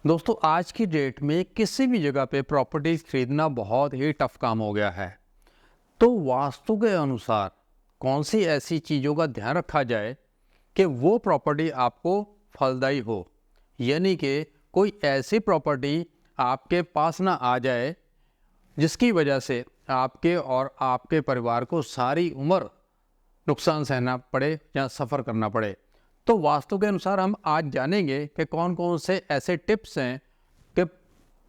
दोस्तों आज की डेट में किसी भी जगह पे प्रॉपर्टी खरीदना बहुत ही टफ काम हो गया है। तो वास्तु के अनुसार कौन सी ऐसी चीज़ों का ध्यान रखा जाए कि वो प्रॉपर्टी आपको फलदायी हो, यानी कि कोई ऐसी प्रॉपर्टी आपके पास ना आ जाए जिसकी वजह से आपके और आपके परिवार को सारी उम्र नुकसान सहना पड़े या सफ़र करना पड़े। तो वास्तु के अनुसार हम आज जानेंगे कि कौन कौन से ऐसे टिप्स हैं कि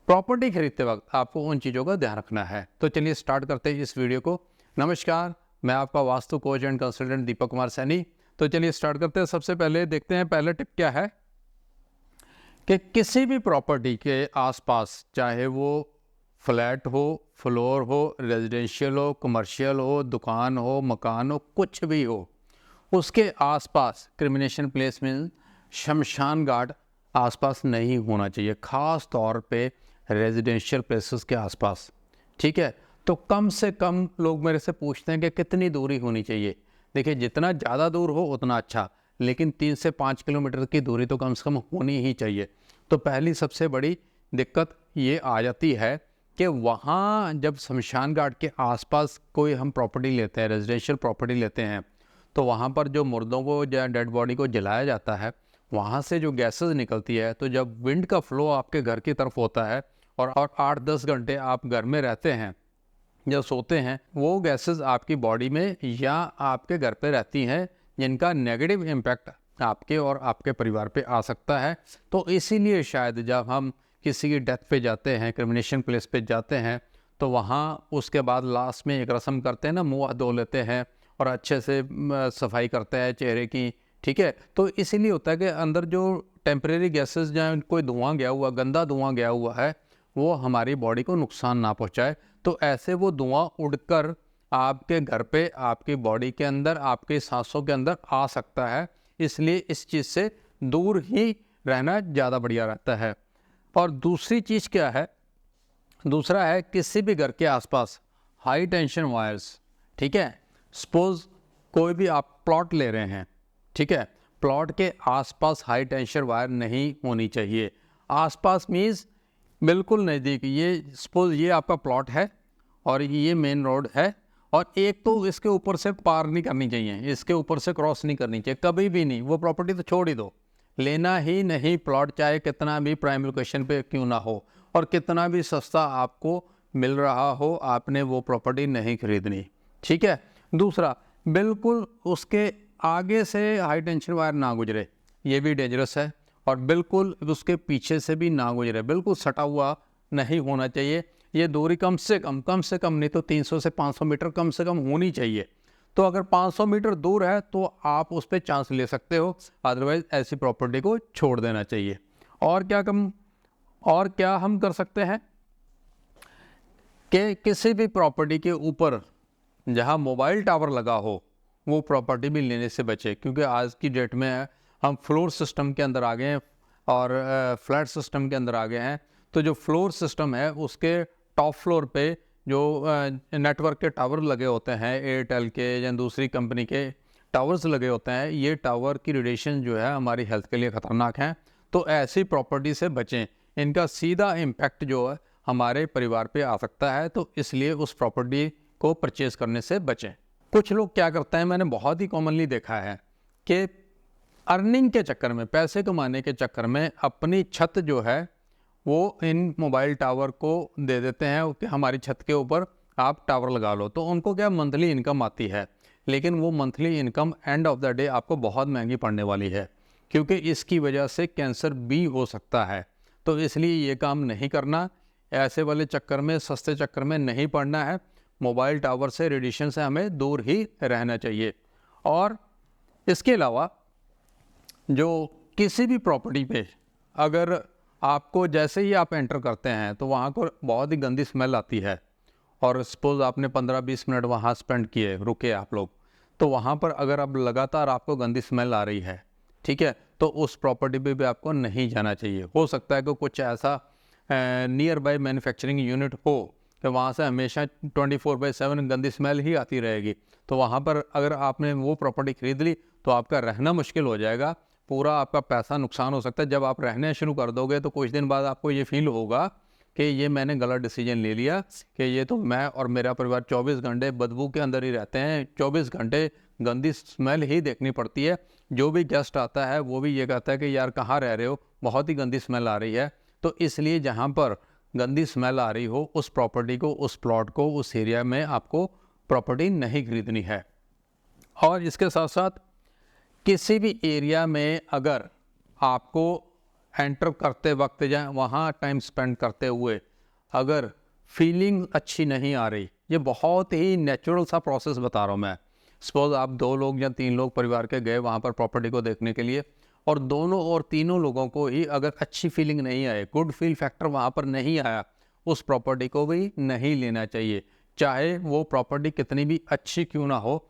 प्रॉपर्टी खरीदते वक्त आपको उन चीज़ों का ध्यान रखना है। तो चलिए स्टार्ट करते हैं इस वीडियो को। नमस्कार, मैं आपका vastu coach and consultant Deepak Kumar Saini. तो चलिए स्टार्ट करते हैं। सबसे पहले देखते हैं पहला टिप क्या है कि किसी भी प्रॉपर्टी के आसपास, चाहे वो फ्लैट हो, फ्लोर हो, रेजिडेंशियल हो, कमर्शियल हो, दुकान हो, मकान हो, कुछ भी हो, उसके आसपास क्रिमिनेशन प्लेस में शमशान घाट आसपास नहीं होना चाहिए, ख़ास तौर पे रेजिडेंशियल प्लेसेस के आसपास। ठीक है, तो कम से कम लोग मेरे से पूछते हैं कि कितनी दूरी होनी चाहिए। देखिए, जितना ज़्यादा दूर हो उतना अच्छा, लेकिन 3 से 5 किलोमीटर की दूरी तो कम से कम होनी ही चाहिए। तो पहली सबसे बड़ी दिक्कत ये आ जाती है कि वहाँ जब शमशान घाट के आसपास कोई हम प्रॉपर्टी लेते हैं, रेजिडेंशियल प्रॉपर्टी लेते हैं, तो वहाँ पर जो मुर्दों को या डेड बॉडी को जलाया जाता है, वहाँ से जो गैसेस निकलती है, तो जब विंड का फ्लो आपके घर की तरफ होता है और 8-10 घंटे आप घर में रहते हैं या सोते हैं, वो गैसेस आपकी बॉडी में या आपके घर पे रहती हैं, जिनका नेगेटिव इम्पैक्ट आपके और आपके परिवार पे आ सकता है। तो इसीलिए शायद जब हम किसी की डेथ पे जाते हैं, क्रिमिनेशन प्लेस पे जाते हैं, तो वहाँ उसके बाद लास्ट में एक रस्म करते हैं ना, मुँह हाथ धो लेते हैं और अच्छे से सफाई करते हैं चेहरे की। ठीक है, तो इसीलिए होता है कि अंदर जो टेम्परेरी गैसेस या कोई धुआं गया हुआ, गंदा धुआं गया हुआ है, वो हमारी बॉडी को नुकसान ना पहुंचाए। तो ऐसे वो धुआं उड़कर आपके घर पे, आपकी बॉडी के अंदर, आपके सांसों के अंदर आ सकता है। इसलिए इस चीज़ से दूर ही रहना ज़्यादा बढ़िया रहता है। और दूसरी चीज़ क्या है, दूसरा है किसी भी घर के आसपास हाई टेंशन वायर्स। ठीक है, सपोज कोई भी आप प्लॉट ले रहे हैं, ठीक है, प्लॉट के आसपास हाई टेंशन वायर नहीं होनी चाहिए। आसपास मीन्स बिल्कुल नज़दीक। ये सपोज ये आपका प्लॉट है और ये मेन रोड है, और एक तो इसके ऊपर से पार नहीं करनी चाहिए, इसके ऊपर से क्रॉस नहीं करनी चाहिए, कभी भी नहीं। वो प्रॉपर्टी तो छोड़ ही दो, लेना ही नहीं प्लॉट, चाहे कितना भी प्राइम लोकेशन पे क्यों ना हो और कितना भी सस्ता आपको मिल रहा हो, आपने वो प्रॉपर्टी नहीं खरीदनी। ठीक है। दूसरा, बिल्कुल उसके आगे से हाई टेंशन वायर ना गुजरे, ये भी डेंजरस है। और बिल्कुल उसके पीछे से भी ना गुजरे, बिल्कुल सटा हुआ नहीं होना चाहिए। ये दूरी कम से कम नहीं तो 300 से 500 मीटर कम से कम होनी चाहिए। तो अगर 500 मीटर दूर है तो आप उस पर चांस ले सकते हो, अदरवाइज ऐसी प्रॉपर्टी को छोड़ देना चाहिए। और क्या हम कर सकते हैं कि किसी भी प्रॉपर्टी के ऊपर जहां मोबाइल टावर लगा हो, वो प्रॉपर्टी भी लेने से बचे, क्योंकि आज की डेट में हम फ्लोर सिस्टम के अंदर आ गए हैं और फ्लैट सिस्टम के अंदर आ गए हैं। तो जो फ्लोर सिस्टम है उसके टॉप फ्लोर पे जो नेटवर्क के टावर लगे होते हैं, एयरटेल के या दूसरी कंपनी के टावर्स लगे होते हैं, ये टावर की रेडिएशन जो है हमारी हेल्थ के लिए ख़तरनाक है। तो ऐसी प्रॉपर्टी से बचें, इनका सीधा इम्पैक्ट जो है हमारे परिवार पे आ सकता है। तो इसलिए उस प्रॉपर्टी को परचेज़ करने से बचें। कुछ लोग क्या करते हैं, मैंने बहुत ही कॉमनली देखा है कि अर्निंग के चक्कर में, पैसे कमाने के चक्कर में अपनी छत जो है वो इन मोबाइल टावर को दे देते हैं कि हमारी छत के ऊपर आप टावर लगा लो। तो उनको क्या मंथली इनकम आती है, लेकिन वो monthly income end of the day आपको बहुत महंगी पड़ने वाली है, क्योंकि इसकी वजह से कैंसर भी हो सकता है। तो इसलिए ये काम नहीं करना, ऐसे वाले चक्कर में, सस्ते चक्कर में नहीं पड़ना है। मोबाइल टावर से, रेडिएशन से हमें दूर ही रहना चाहिए। और इसके अलावा जो किसी भी प्रॉपर्टी पे अगर आपको जैसे ही आप एंटर करते हैं तो वहाँ को बहुत ही गंदी स्मेल आती है, और सपोज़ आपने 15-20 मिनट वहाँ स्पेंड किए, रुके आप लोग, तो वहाँ पर अगर अब लगातार आपको गंदी स्मेल आ रही है, ठीक है, तो उस प्रॉपर्टी पे भी आपको नहीं जाना चाहिए। हो सकता है कि कुछ ऐसा नियर बाय मैन्युफैक्चरिंग यूनिट हो कि वहाँ से हमेशा 24/7 गंदी स्मेल ही आती रहेगी। तो वहाँ पर अगर आपने वो प्रॉपर्टी खरीद ली तो आपका रहना मुश्किल हो जाएगा। पूरा आपका पैसा नुकसान हो सकता है। जब आप रहने शुरू कर दोगे तो कुछ दिन बाद आपको ये फील होगा कि ये मैंने गलत डिसीजन ले लिया, कि ये तो मैं और मेरा परिवार 24 घंटे बदबू के अंदर ही रहते हैं, 24 घंटे गंदी स्मेल ही देखनी पड़ती है। जो भी गेस्ट आता है वो भी ये कहता है कि यार कहाँ रह रहे हो, बहुत ही गंदी स्मेल आ रही है। तो इसलिए जहाँ पर गंदी स्मेल आ रही हो उस प्रॉपर्टी को, उस प्लॉट को, उस एरिया में आपको प्रॉपर्टी नहीं खरीदनी है। और इसके साथ साथ किसी भी एरिया में अगर आपको एंटर करते वक्त या वहाँ टाइम स्पेंड करते हुए अगर फीलिंग अच्छी नहीं आ रही, ये बहुत ही नेचुरल सा प्रोसेस बता रहा हूँ मैं। सपोज आप 2 लोग या 3 लोग परिवार के गए वहाँ पर प्रॉपर्टी को देखने के लिए, और दोनों और तीनों लोगों को ही अगर अच्छी फीलिंग नहीं आए, गुड फील फैक्टर वहाँ पर नहीं आया, उस प्रॉपर्टी को भी नहीं लेना चाहिए। चाहे वो प्रॉपर्टी कितनी भी अच्छी क्यों ना हो,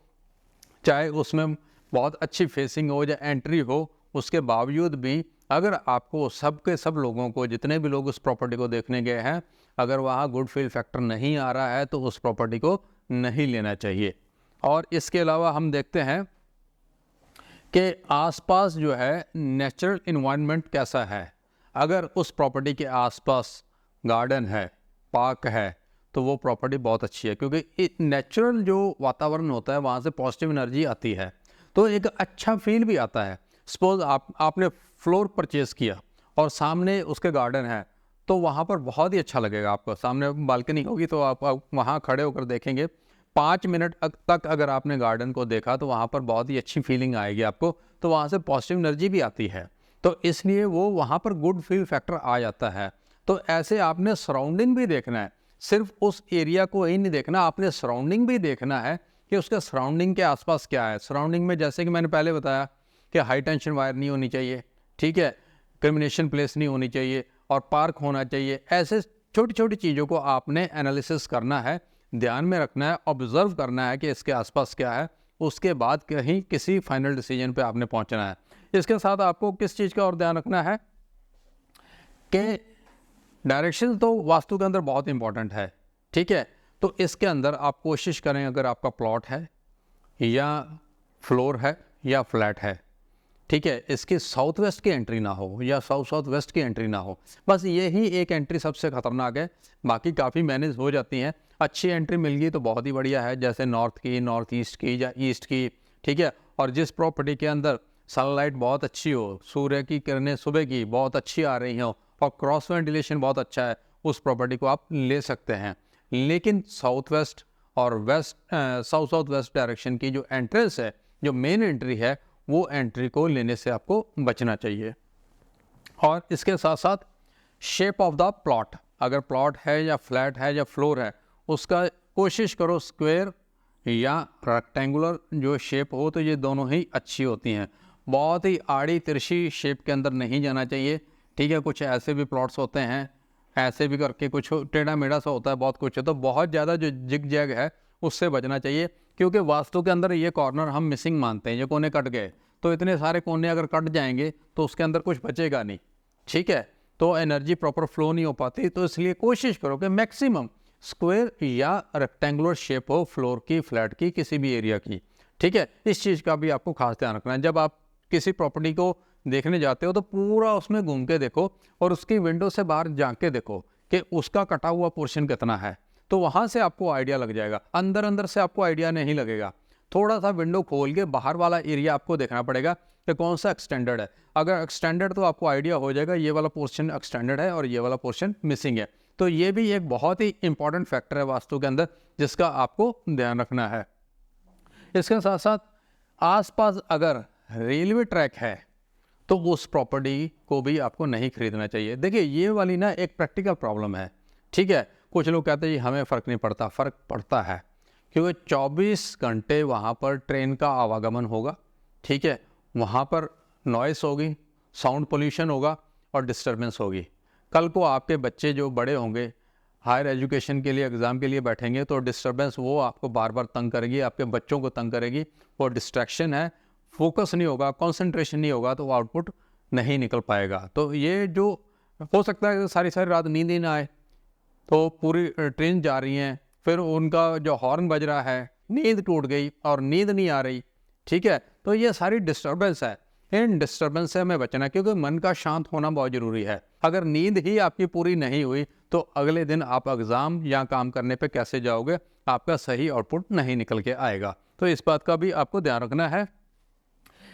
चाहे उसमें बहुत अच्छी फेसिंग हो या एंट्री हो, उसके बावजूद भी अगर आपको सब के सब लोगों को, जितने भी लोग उस प्रॉपर्टी को देखने गए हैं, अगर वहाँ गुड फील फैक्टर नहीं आ रहा है तो उस प्रॉपर्टी को नहीं लेना चाहिए। और इसके अलावा हम देखते हैं कि आसपास जो है नेचुरल इन्वायरमेंट कैसा है। अगर उस प्रॉपर्टी के आसपास गार्डन है, पार्क है, तो वो प्रॉपर्टी बहुत अच्छी है, क्योंकि नेचुरल जो वातावरण होता है वहाँ से पॉजिटिव एनर्जी आती है, तो एक अच्छा फील भी आता है। सपोज आपने फ्लोर परचेज़ किया और सामने उसके गार्डन है, तो वहाँ पर बहुत ही अच्छा लगेगा आपको। सामने बालकनी होगी तो आप वहाँ खड़े होकर देखेंगे, 5 मिनट तक अगर आपने गार्डन को देखा तो वहाँ पर बहुत ही अच्छी फीलिंग आएगी आपको, तो वहाँ से पॉजिटिव एनर्जी भी आती है, तो इसलिए वो वहाँ पर गुड फील फैक्टर आ जाता है। तो ऐसे आपने सराउंडिंग भी देखना है, सिर्फ उस एरिया को ही नहीं देखना, आपने सराउंडिंग भी देखना है कि उसके सराउंडिंग के आसपास क्या है। सराउंडिंग में जैसे कि मैंने पहले बताया कि हाई टेंशन वायर नहीं होनी चाहिए, ठीक है, क्रिमिनेशन प्लेस नहीं होनी चाहिए, और पार्क होना चाहिए। ऐसे छोटी छोटी चीज़ों को आपने एनालिसिस करना है, ध्यान में रखना है, ऑब्जर्व करना है कि इसके आसपास क्या है, उसके बाद कहीं किसी फाइनल डिसीजन पे आपने पहुंचना है। इसके साथ आपको किस चीज़ का और ध्यान रखना है कि डायरेक्शन तो वास्तु के अंदर बहुत इंपॉर्टेंट है, ठीक है। तो इसके अंदर आप कोशिश करें, अगर आपका प्लॉट है या फ्लोर है या फ्लैट है, ठीक है, इसकी साउथ वेस्ट की एंट्री ना हो या साउथ वेस्ट की एंट्री ना हो। बस यही एक एंट्री सबसे ख़तरनाक है, बाकी काफ़ी मैनेज हो जाती हैं। अच्छी एंट्री मिल गई तो बहुत ही बढ़िया है, जैसे नॉर्थ की, नॉर्थ ईस्ट की या ईस्ट की, ठीक है। और जिस प्रॉपर्टी के अंदर सनलाइट बहुत अच्छी हो, सूर्य की किरणें सुबह की बहुत अच्छी आ रही हो और क्रॉस वेंटिलेशन बहुत अच्छा है, उस प्रॉपर्टी को आप ले सकते हैं। लेकिन साउथ वेस्ट और वेस्ट साउथ वेस्ट डायरेक्शन की जो एंट्रेंस है, जो मेन एंट्री है, वो एंट्री को लेने से आपको बचना चाहिए। और इसके साथ साथ शेप ऑफ द प्लॉट, अगर प्लॉट है या फ्लैट है या फ्लोर है, उसका कोशिश करो स्क्वायर या रेक्टेंगुलर जो शेप हो, तो ये दोनों ही अच्छी होती हैं। बहुत ही आड़ी तिरछी शेप के अंदर नहीं जाना चाहिए, ठीक है। कुछ ऐसे भी प्लॉट्स होते हैं, ऐसे भी करके कुछ टेढ़ा मेढ़ा सा होता है, बहुत कुछ है, तो बहुत ज़्यादा जो जिग जैग है उससे बचना चाहिए, क्योंकि वास्तु के अंदर ये कॉर्नर हम मिसिंग मानते हैं। ये कोने कट गए तो इतने सारे कोने अगर कट जाएंगे तो उसके अंदर कुछ बचेगा नहीं, ठीक है, तो एनर्जी प्रॉपर फ्लो नहीं हो पाती। तो इसलिए कोशिश करो कि मैक्सिमम स्क्वायर या रेक्टेंगुलर शेप हो फ्लोर की, फ्लैट की, किसी भी एरिया की, ठीक है। इस चीज़ का भी आपको खास ध्यान रखना है। जब आप किसी प्रॉपर्टी को देखने जाते हो तो पूरा उसमें घूम के देखो और उसकी विंडो से बाहर झांक के देखो कि उसका कटा हुआ पोर्शन कितना है, तो वहाँ से आपको आइडिया लग जाएगा। अंदर अंदर से आपको आइडिया नहीं लगेगा, थोड़ा सा विंडो खोल के बाहर वाला एरिया आपको देखना पड़ेगा कि कौन सा एक्सटेंडेड है। अगर एक्सटेंडेड तो आपको आइडिया हो जाएगा ये वाला पोर्शन एक्सटेंडेड है और ये वाला पोर्शन मिसिंग है। तो ये भी एक बहुत ही इंपॉर्टेंट फैक्टर है वास्तु के अंदर, जिसका आपको ध्यान रखना है। इसके साथ साथ आसपास अगर रेलवे ट्रैक है तो उस प्रॉपर्टी को भी आपको नहीं खरीदना चाहिए। देखिए ये वाली ना एक प्रैक्टिकल प्रॉब्लम है, ठीक है। कुछ लोग कहते हैं हमें फ़र्क नहीं पड़ता, फ़र्क पड़ता है, क्योंकि 24 घंटे वहाँ पर ट्रेन का आवागमन होगा, ठीक है। वहाँ पर नॉइस होगी, साउंड पोल्यूशन होगा और डिस्टर्बेंस होगी। कल को आपके बच्चे जो बड़े होंगे, हायर एजुकेशन के लिए एग्ज़ाम के लिए बैठेंगे, तो डिस्टर्बेंस वो आपको बार बार तंग करेगी, आपके बच्चों को तंग करेगी। वो डिस्ट्रैक्शन है, फोकस नहीं होगा, कंसंट्रेशन नहीं होगा, तो वो आउटपुट नहीं निकल पाएगा। तो ये जो हो सकता है सारी सारी रात नींद ही ना आए, तो पूरी ट्रेन जा रही हैं, फिर उनका जो हॉर्न बज रहा है, नींद टूट गई और नींद नहीं आ रही, ठीक है। तो ये सारी डिस्टर्बेंस है। इन डिस्टर्बेंस से हमें बचना है, क्योंकि मन का शांत होना बहुत ज़रूरी है। अगर नींद ही आपकी पूरी नहीं हुई तो अगले दिन आप एग्ज़ाम या काम करने पे कैसे जाओगे, आपका सही आउटपुट नहीं निकल के आएगा। तो इस बात का भी आपको ध्यान रखना है।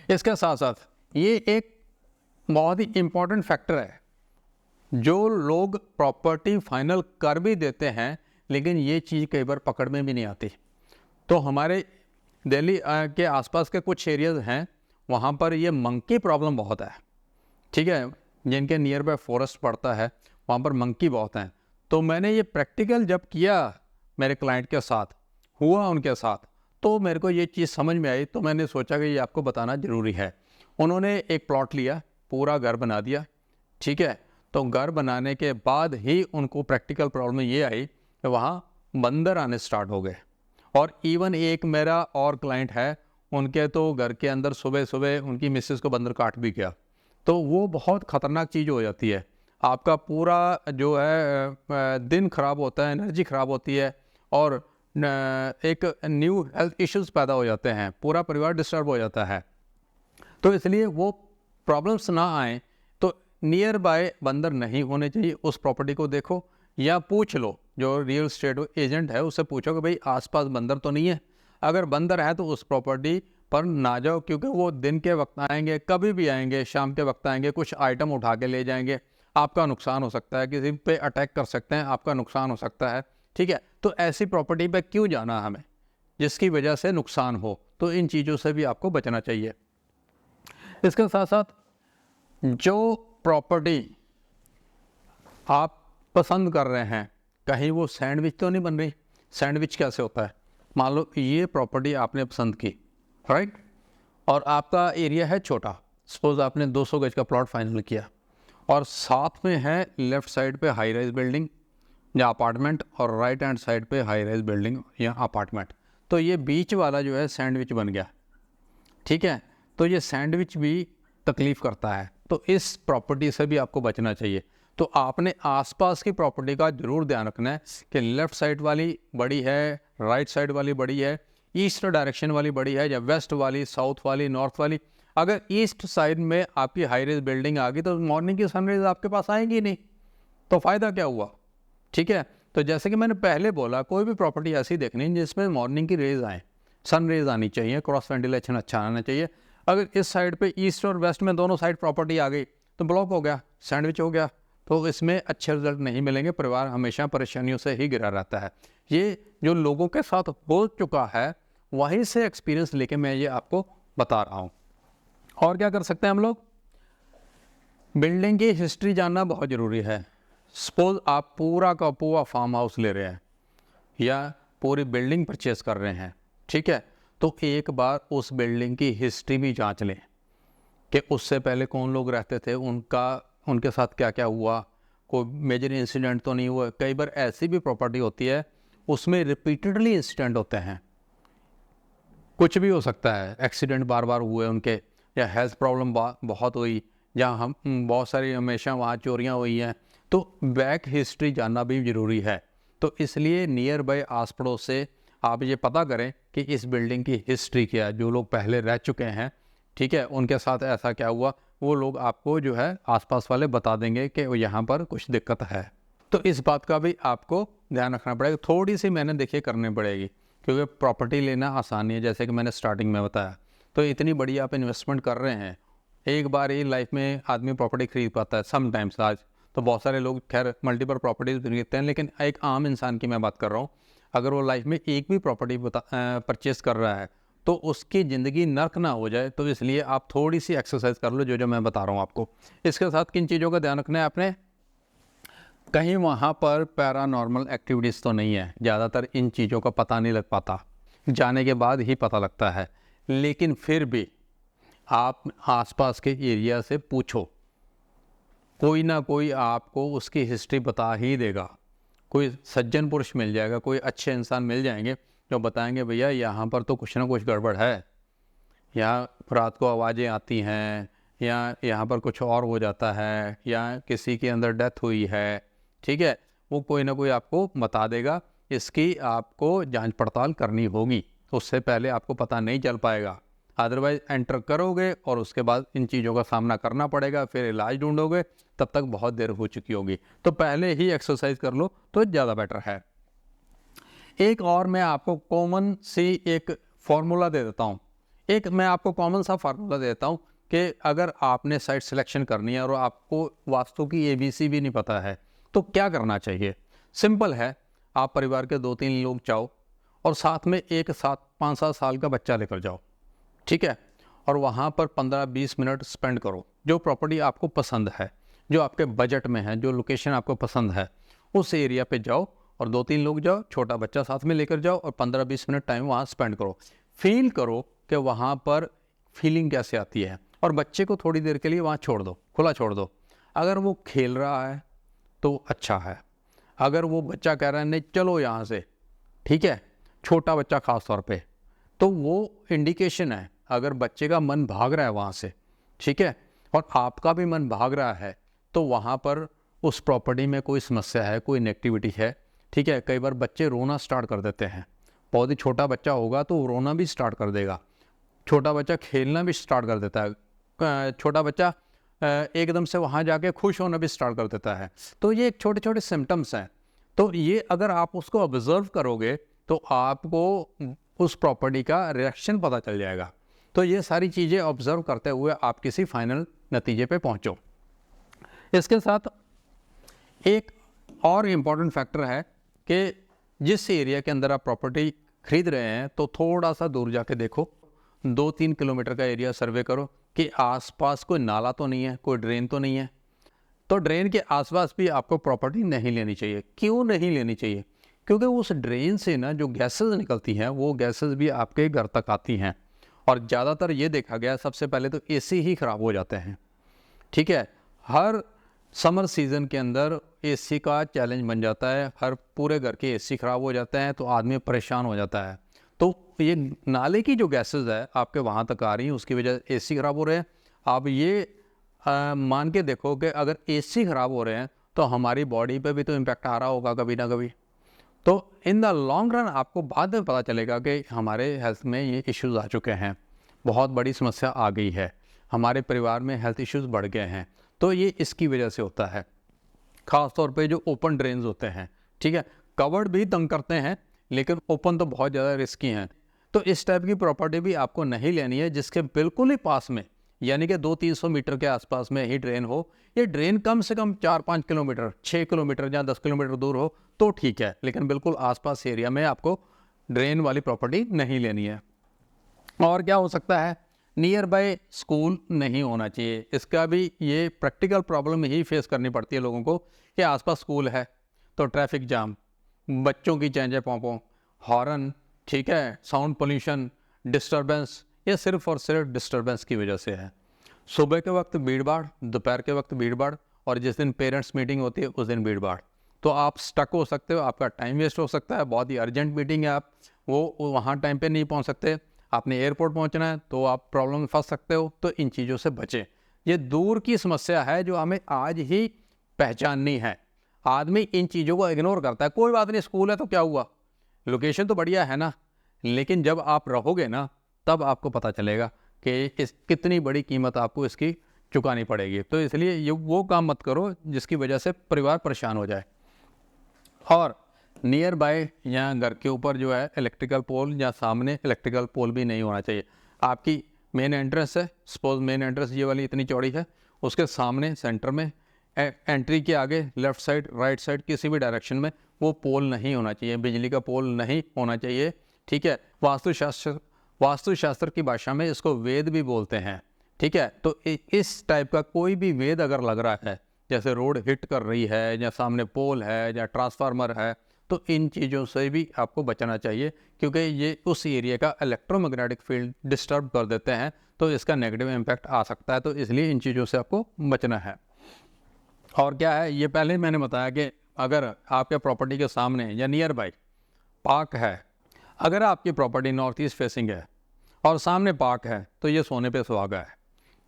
इसके साथ साथ ये एक बहुत ही इम्पॉर्टेंट फैक्टर है, जो लोग प्रॉपर्टी फाइनल कर भी देते हैं लेकिन ये चीज़ कई बार पकड़ में भी नहीं आती। तो हमारे दिल्ली के आसपास के कुछ एरियाज़ हैं, वहाँ पर ये मंकी प्रॉब्लम बहुत है, ठीक है। जिनके नियर बाय फॉरेस्ट पड़ता है वहाँ पर मंकी बहुत हैं। तो मैंने ये प्रैक्टिकल जब किया मेरे क्लाइंट के साथ, हुआ उनके साथ, तो मेरे को ये चीज़ समझ में आई, तो मैंने सोचा कि ये आपको बताना ज़रूरी है। उन्होंने एक प्लॉट लिया, पूरा घर बना दिया, ठीक है। तो घर बनाने के बाद ही उनको प्रैक्टिकल प्रॉब्लम ये आई कि वहाँ बंदर आने स्टार्ट हो गए। और इवन एक मेरा और क्लाइंट है, उनके तो घर के अंदर सुबह सुबह उनकी मिसेस को बंदर काट भी गया। तो वो बहुत ख़तरनाक चीज़ हो जाती है। आपका पूरा जो है दिन ख़राब होता है, एनर्जी ख़राब होती है, और एक न्यू हेल्थ इश्यूज़ पैदा हो जाते हैं, पूरा परिवार डिस्टर्ब हो जाता है। तो इसलिए वो प्रॉब्लम्स ना आए तो नियर बाय बंदर नहीं होने चाहिए। उस प्रॉपर्टी को देखो या पूछ लो, जो रियल एस्टेट एजेंट है उससे पूछो कि भाई आसपास बंदर तो नहीं है। अगर बंदर है तो उस प्रॉपर्टी पर ना जाओ, क्योंकि वो दिन के वक्त आएंगे, कभी भी आएंगे, शाम के वक्त आएंगे, कुछ आइटम उठा के ले जाएंगे, आपका नुकसान हो सकता है, किसी पे अटैक कर सकते हैं, आपका नुकसान हो सकता है, ठीक है। तो ऐसी प्रॉपर्टी पे क्यों जाना हमें जिसकी वजह से नुकसान हो। तो इन चीज़ों से भी आपको बचना चाहिए। इसके साथ साथ जो प्रॉपर्टी आप पसंद कर रहे हैं, कहीं वो सैंडविच तो नहीं बन रही। सैंडविच कैसे होता है, मान लो ये प्रॉपर्टी आपने पसंद की, राइट, और आपका एरिया है छोटा, सपोज आपने 200 गज का प्लॉट फाइनल किया, और साथ में है लेफ़्ट साइड पे हाई राइज बिल्डिंग या अपार्टमेंट, और राइट हैंड साइड पे हाई राइज बिल्डिंग या अपार्टमेंट। तो ये बीच वाला जो है सैंडविच बन गया, ठीक है। तो ये सैंडविच भी तकलीफ़ करता है, तो इस प्रॉपर्टी से भी आपको बचना चाहिए। तो आपने आसपास की प्रॉपर्टी का ज़रूर ध्यान रखना है कि लेफ़्ट साइड वाली बड़ी है, राइट साइड वाली बड़ी है, ईस्ट डायरेक्शन वाली बड़ी है, या वेस्ट वाली, साउथ वाली, नॉर्थ वाली। अगर ईस्ट साइड में आपकी हाई रेज बिल्डिंग आ गई तो मॉर्निंग की सनराइज आपके पास आएगी नहीं, तो फ़ायदा क्या हुआ, ठीक है। तो जैसे कि मैंने पहले बोला, कोई भी प्रॉपर्टी ऐसी देखनी जिसमें मॉर्निंग की रेज आए, सन रेज आनी चाहिए, क्रॉस वेंटिलेशन अच्छा आना चाहिए। अगर इस साइड पे ईस्ट और वेस्ट में दोनों साइड प्रॉपर्टी आ गई तो ब्लॉक हो गया, सैंडविच हो गया, तो इसमें अच्छे रिजल्ट नहीं मिलेंगे, परिवार हमेशा परेशानियों से ही घिरा रहता है। ये जो लोगों के साथ हो चुका है, वहीं से एक्सपीरियंस लेके मैं ये आपको बता रहा हूँ। और क्या कर सकते हैं हम लोग, बिल्डिंग की हिस्ट्री जानना बहुत ज़रूरी है। सपोज आप पूरा का पूरा फार्म हाउस ले रहे हैं या पूरी बिल्डिंग परचेज कर रहे हैं, ठीक है, तो एक बार उस बिल्डिंग की हिस्ट्री भी जांच लें कि उससे पहले कौन लोग रहते थे, उनके साथ क्या क्या हुआ, कोई मेजर इंसिडेंट तो नहीं हुआ। कई बार ऐसी भी प्रॉपर्टी होती है उसमें रिपीटेडली इंसिडेंट होते हैं, कुछ भी हो सकता है, एक्सीडेंट बार बार हुए उनके, या हेल्थ प्रॉब्लम बहुत हुई, या हम बहुत सारी हमेशा वहाँ चोरियाँ हुई हैं। तो बैक हिस्ट्री जानना भी ज़रूरी है। तो इसलिए नियर बाय आस पड़ोस से आप ये पता करें कि इस बिल्डिंग की हिस्ट्री क्या है, जो लोग पहले रह चुके हैं, ठीक है, उनके साथ ऐसा क्या हुआ, वो लोग आपको जो है आसपास वाले बता देंगे कि यहाँ पर कुछ दिक्कत है। तो इस बात का भी आपको ध्यान रखना पड़ेगा, थोड़ी सी मेहनत देखिए करनी पड़ेगी, क्योंकि प्रॉपर्टी लेना आसान नहीं है, जैसे कि मैंने स्टार्टिंग में बताया। तो इतनी बड़ी आप इन्वेस्टमेंट कर रहे हैं, एक बार ही लाइफ में आदमी प्रॉपर्टी खरीद पाता है समटाइम्स। आज तो बहुत सारे लोग खैर मल्टीपल प्रॉपर्टीज खरीदते हैं, लेकिन एक आम इंसान की मैं बात कर रहा हूँ, अगर वो लाइफ में एक भी प्रॉपर्टी परचेस कर रहा है तो उसकी ज़िंदगी नर्क ना हो जाए। तो इसलिए आप थोड़ी सी एक्सरसाइज कर लो, जो मैं बता रहा हूँ आपको। इसके साथ किन चीज़ों का ध्यान रखना है आपने, कहीं वहाँ पर पैरानॉर्मल एक्टिविटीज़ तो नहीं है। ज़्यादातर इन चीज़ों का पता नहीं लग पाता, जाने के बाद ही पता लगता है, लेकिन फिर भी आप आसपास के एरिया से पूछो, कोई ना कोई आपको उसकी हिस्ट्री बता ही देगा। कोई सज्जन पुरुष मिल जाएगा, कोई अच्छे इंसान मिल जाएंगे जो बताएंगे भैया यहाँ पर तो कुछ ना कुछ गड़बड़ है, यहाँ रात को आवाज़ें आती हैं, या यहाँ पर कुछ और हो जाता है, या किसी के अंदर डेथ हुई है, ठीक है, वो कोई ना कोई आपको बता देगा। इसकी आपको जांच पड़ताल करनी होगी, उससे पहले आपको पता नहीं चल पाएगा। अदरवाइज एंटर करोगे और उसके बाद इन चीज़ों का सामना करना पड़ेगा, फिर इलाज ढूंढोगे, तब तक बहुत देर हो चुकी होगी। तो पहले ही एक्सरसाइज कर लो तो ज़्यादा बेटर है। एक और मैं आपको कॉमन सी एक फॉर्मूला दे देता हूँ। मैं आपको कॉमन सा फार्मूला देता हूँ कि अगर आपने साइट सिलेक्शन करनी है और आपको वास्तु की ABC भी नहीं पता है तो क्या करना चाहिए। सिंपल है, आप परिवार के 2-3 लोग जाओ और साथ में एक 5-7 साल का बच्चा लेकर जाओ, ठीक है, और वहाँ पर 15-20 मिनट स्पेंड करो। जो प्रॉपर्टी आपको पसंद है, जो आपके बजट में है, जो लोकेशन आपको पसंद है, उस एरिया पे जाओ और 2-3 लोग जाओ, छोटा बच्चा साथ में लेकर जाओ और 15-20 मिनट टाइम वहाँ स्पेंड करो। फील करो कि वहाँ पर फीलिंग कैसे आती है और बच्चे को थोड़ी देर के लिए वहाँ छोड़ दो, खुला छोड़ दो। अगर वो खेल रहा है तो अच्छा है, अगर वो बच्चा कह रहा है नहीं चलो यहाँ से, ठीक है, छोटा बच्चा खास तौर पे, तो वो इंडिकेशन है। अगर बच्चे का मन भाग रहा है वहाँ से, ठीक है, और आपका भी मन भाग रहा है, तो वहाँ पर उस प्रॉपर्टी में कोई समस्या है, कोई नेगेटिविटी है, ठीक है। कई बार बच्चे रोना स्टार्ट कर देते हैं, बहुत ही छोटा बच्चा होगा तो रोना भी स्टार्ट कर देगा, छोटा बच्चा खेलना भी स्टार्ट कर देता है, छोटा बच्चा एकदम से वहाँ जाके खुश होना भी स्टार्ट कर देता है। तो ये एक छोटे छोटे सिम्टम्स हैं। तो ये अगर आप उसको ऑब्जर्व करोगे तो आपको उस प्रॉपर्टी का रिएक्शन पता चल जाएगा। तो ये सारी चीज़ें ऑब्जर्व करते हुए आप किसी फाइनल नतीजे पे पहुँचो। इसके साथ एक और इम्पॉर्टेंट फैक्टर है कि जिस एरिया के अंदर आप प्रॉपर्टी खरीद रहे हैं तो थोड़ा सा दूर जाके देखो, 2-3 किलोमीटर का एरिया सर्वे करो कि आसपास कोई नाला तो नहीं है, कोई ड्रेन तो नहीं है। तो ड्रेन के आसपास भी आपको प्रॉपर्टी नहीं लेनी चाहिए। क्यों नहीं लेनी चाहिए? क्योंकि उस ड्रेन से ना जो गैसेस निकलती हैं वो गैसेस भी आपके घर तक आती हैं और ज़्यादातर ये देखा गया सबसे पहले तो AC ही ख़राब हो जाते हैं, ठीक है। हर समर सीज़न के अंदर AC का चैलेंज बन जाता है, हर पूरे घर के AC ख़राब हो जाते हैं तो आदमी परेशान हो जाता है। तो ये नाले की जो गैसेस है आपके वहाँ तक आ रही हैं, उसकी वजह से AC ख़राब हो रहे हैं। आप ये मान के देखो कि अगर AC ख़राब हो रहे हैं तो हमारी बॉडी पे भी तो इम्पैक्ट आ रहा होगा कभी ना कभी। तो इन द लॉन्ग रन आपको बाद में पता चलेगा कि हमारे हेल्थ में ये इश्यूज़ आ चुके हैं, बहुत बड़ी समस्या आ गई है, हमारे परिवार में हेल्थ इश्यूज़ बढ़ गए हैं। तो ये इसकी वजह से होता है, ख़ास तौर पे जो ओपन ड्रेन्स होते हैं, ठीक है। कवर्ड भी तंग करते हैं लेकिन ओपन तो बहुत ज़्यादा रिस्की हैं। तो इस टाइप की प्रॉपर्टी भी आपको नहीं लेनी है जिसके बिल्कुल ही पास में, यानी कि 200-300 मीटर के आसपास में ही ड्रेन हो। ये ड्रेन कम से कम 4-5 किलोमीटर, 6 किलोमीटर या 10 किलोमीटर दूर हो तो ठीक है, लेकिन बिल्कुल आसपास एरिया में आपको ड्रेन वाली प्रॉपर्टी नहीं लेनी है। और क्या हो सकता है? नियर बाय स्कूल नहीं होना चाहिए। इसका भी ये प्रैक्टिकल प्रॉब्लम ही फेस करनी पड़ती है लोगों को कि आसपास स्कूल है तो ट्रैफिक जाम, बच्चों की चेंजे पोंपों, हॉर्न, ठीक है, साउंड पोल्यूशन, डिस्टर्बेंस, ये सिर्फ और सिर्फ डिस्टर्बेंस की वजह से है। सुबह के वक्त भीड़ भाड़, दोपहर के वक्त भीड़ भाड़ और जिस दिन पेरेंट्स मीटिंग होती है उस दिन भीड़ भाड़। तो आप स्टक हो सकते हो, आपका टाइम वेस्ट हो सकता है, बहुत ही अर्जेंट मीटिंग है, आप वो वहाँ टाइम पे नहीं पहुँच सकते, आपने एयरपोर्ट पहुँचना है तो आप प्रॉब्लम में फंस सकते हो। तो इन चीज़ों से बचें। ये दूर की समस्या है जो हमें आज ही पहचाननी है। आदमी इन चीज़ों को इग्नोर करता है, कोई बात नहीं स्कूल है तो क्या हुआ, लोकेशन तो बढ़िया है ना, लेकिन जब आप रहोगे ना तब आपको पता चलेगा कि इस कितनी बड़ी कीमत आपको इसकी चुकानी पड़ेगी। तो इसलिए ये वो काम मत करो जिसकी वजह से परिवार परेशान हो जाए। और नियर बाय या घर के ऊपर जो है इलेक्ट्रिकल पोल या सामने इलेक्ट्रिकल पोल भी नहीं होना चाहिए। आपकी मेन एंट्रेंस है, सपोज मेन एंट्रेंस ये वाली इतनी चौड़ी है, उसके सामने सेंटर में एंट्री के आगे लेफ़्ट साइड राइट साइड किसी भी डायरेक्शन में वो पोल नहीं होना चाहिए, बिजली का पोल नहीं होना चाहिए, ठीक है। वास्तुशास्त्र की भाषा में इसको वेद भी बोलते हैं, ठीक है। तो इस टाइप का कोई भी वेद अगर लग रहा है, जैसे रोड हिट कर रही है या सामने पोल है या ट्रांसफार्मर है, तो इन चीज़ों से भी आपको बचना चाहिए क्योंकि ये उस एरिया का इलेक्ट्रोमैग्नेटिक फील्ड डिस्टर्ब कर देते हैं, तो इसका नेगेटिव इम्पैक्ट आ सकता है। तो इसलिए इन चीज़ों से आपको बचना है। और क्या है, ये पहले मैंने बताया कि अगर आपके प्रॉपर्टी के सामने या नियर बाई पार्क है, अगर आपकी प्रॉपर्टी नॉर्थ ईस्ट फेसिंग है और सामने पार्क है तो ये सोने पे सुहागा है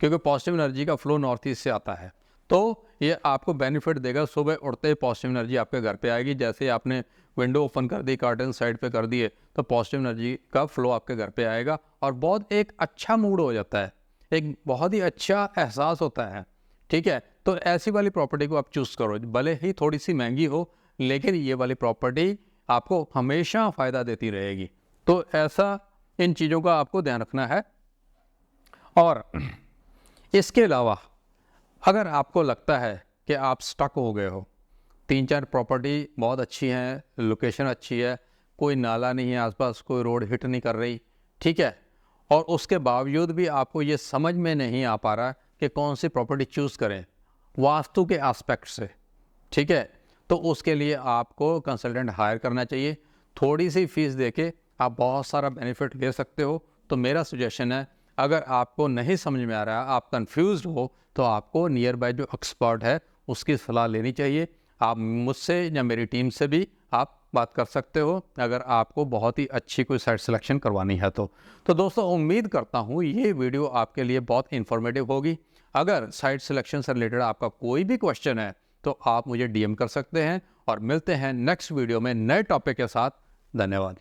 क्योंकि पॉजिटिव एनर्जी का फ्लो नॉर्थ ईस्ट से आता है। तो ये आपको बेनिफिट देगा। सुबह उठते ही पॉजिटिव एनर्जी आपके घर पे आएगी। जैसे आपने विंडो ओपन कर दी, कर्टन साइड पे कर दिए, तो पॉजिटिव एनर्जी का फ्लो आपके घर पे आएगा और बहुत एक अच्छा मूड हो जाता है, एक बहुत ही अच्छा एहसास होता है। ठीक है, तो ऐसी वाली प्रॉपर्टी को आप चूज़ करो, भले ही थोड़ी सी महंगी हो, लेकिन ये वाली प्रॉपर्टी आपको हमेशा फ़ायदा देती रहेगी। तो ऐसा इन चीज़ों का आपको ध्यान रखना है। और इसके अलावा अगर आपको लगता है कि आप स्टक हो गए हो, 3-4 प्रॉपर्टी बहुत अच्छी हैं, लोकेशन अच्छी है, कोई नाला नहीं है आसपास, कोई रोड हिट नहीं कर रही, ठीक है, और उसके बावजूद भी आपको ये समझ में नहीं आ पा रहा कि कौन सी प्रॉपर्टी चूज़ करें वास्तु के एस्पेक्ट से, ठीक है, तो उसके लिए आपको कंसल्टेंट हायर करना चाहिए। थोड़ी सी फीस देके आप बहुत सारा बेनिफिट ले सकते हो। तो मेरा सजेशन है, अगर आपको नहीं समझ में आ रहा, आप कंफ्यूज्ड हो, तो आपको नियर बाय जो एक्सपर्ट है उसकी सलाह लेनी चाहिए। आप मुझसे या मेरी टीम से भी आप बात कर सकते हो अगर आपको बहुत ही अच्छी कोई साइट सिलेक्शन करवानी है तो दोस्तों उम्मीद करता हूँ ये वीडियो आपके लिए बहुत इन्फॉर्मेटिव होगी। अगर साइट सिलेक्शन से रिलेटेड आपका कोई भी क्वेश्चन है तो आप मुझे DM कर सकते हैं और मिलते हैं नेक्स्ट वीडियो में नए टॉपिक के साथ। धन्यवाद।